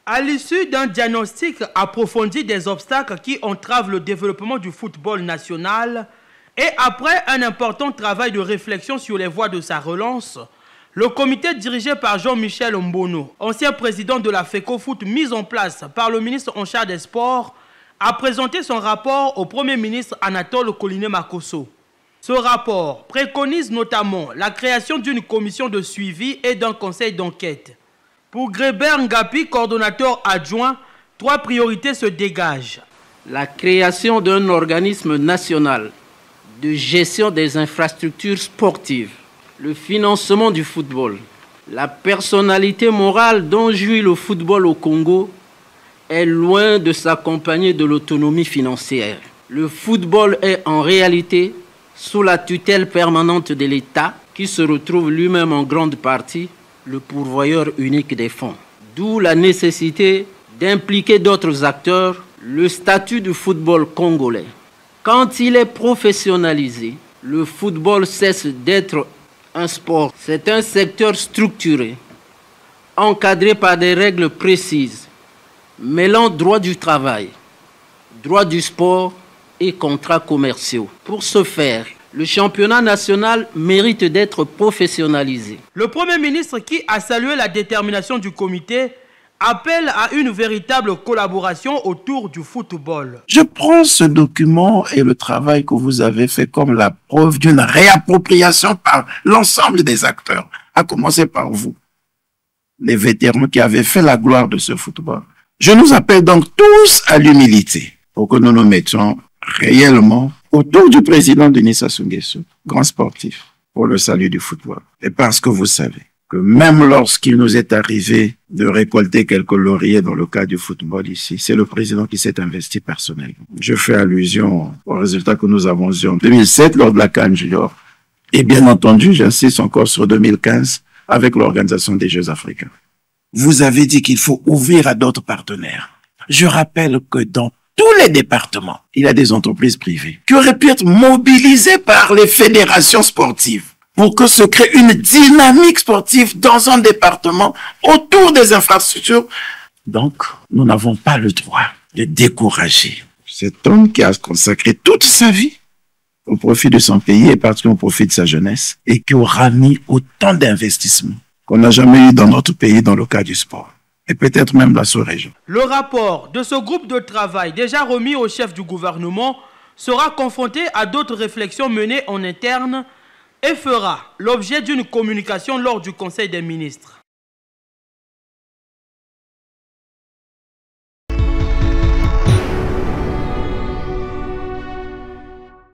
À l'issue d'un diagnostic approfondi des obstacles qui entravent le développement du football national et après un important travail de réflexion sur les voies de sa relance, le comité dirigé par Jean-Michel Mbono, ancien président de la FECOFOOT mis en place par le ministre en charge des sports, a présenté son rapport au Premier ministre Anatole Koliné-Makosso. Ce rapport préconise notamment la création d'une commission de suivi et d'un conseil d'enquête. Pour Grébert Ngapi, coordonnateur adjoint, 3 priorités se dégagent. La création d'un organisme national de gestion des infrastructures sportives, le financement du football, la personnalité morale dont jouit le football au Congo est loin de s'accompagner de l'autonomie financière. Le football est en réalité sous la tutelle permanente de l'État qui se retrouve lui-même en grande partie le pourvoyeur unique des fonds. D'où la nécessité d'impliquer d'autres acteurs. Le statut du football congolais. Quand il est professionnalisé, le football cesse d'être un sport. C'est un secteur structuré, encadré par des règles précises, mêlant droit du travail, droit du sport et contrats commerciaux. Pour ce faire, le championnat national mérite d'être professionnalisé. Le Premier ministre, qui a salué la détermination du comité, appelle à une véritable collaboration autour du football. Je prends ce document et le travail que vous avez fait comme la preuve d'une réappropriation par l'ensemble des acteurs, à commencer par vous, les vétérans qui avaient fait la gloire de ce football. Je nous appelle donc tous à l'humilité pour que nous nous mettions réellement autour du président Denis Sassou Nguesso, grand sportif, pour le salut du football. Et parce que vous savez que même lorsqu'il nous est arrivé de récolter quelques lauriers dans le cas du football ici, c'est le président qui s'est investi personnellement. Je fais allusion aux résultats que nous avons eu en 2007 lors de la CAN Junior. Et bien entendu, j'insiste encore sur 2015 avec l'organisation des Jeux africains. Vous avez dit qu'il faut ouvrir à d'autres partenaires. Je rappelle que dans tous les départements, il y a des entreprises privées qui auraient pu être mobilisées par les fédérations sportives pour que se crée une dynamique sportive dans un département autour des infrastructures. Donc, nous n'avons pas le droit de décourager cet homme qui a consacré toute sa vie au profit de son pays et particulièrement au profit de sa jeunesse et qui aura mis autant d'investissements qu'on n'a jamais eu dans notre pays dans le cas du sport. Et peut-être même la sous-région. Le rapport de ce groupe de travail, déjà remis au chef du gouvernement, sera confronté à d'autres réflexions menées en interne et fera l'objet d'une communication lors du Conseil des ministres.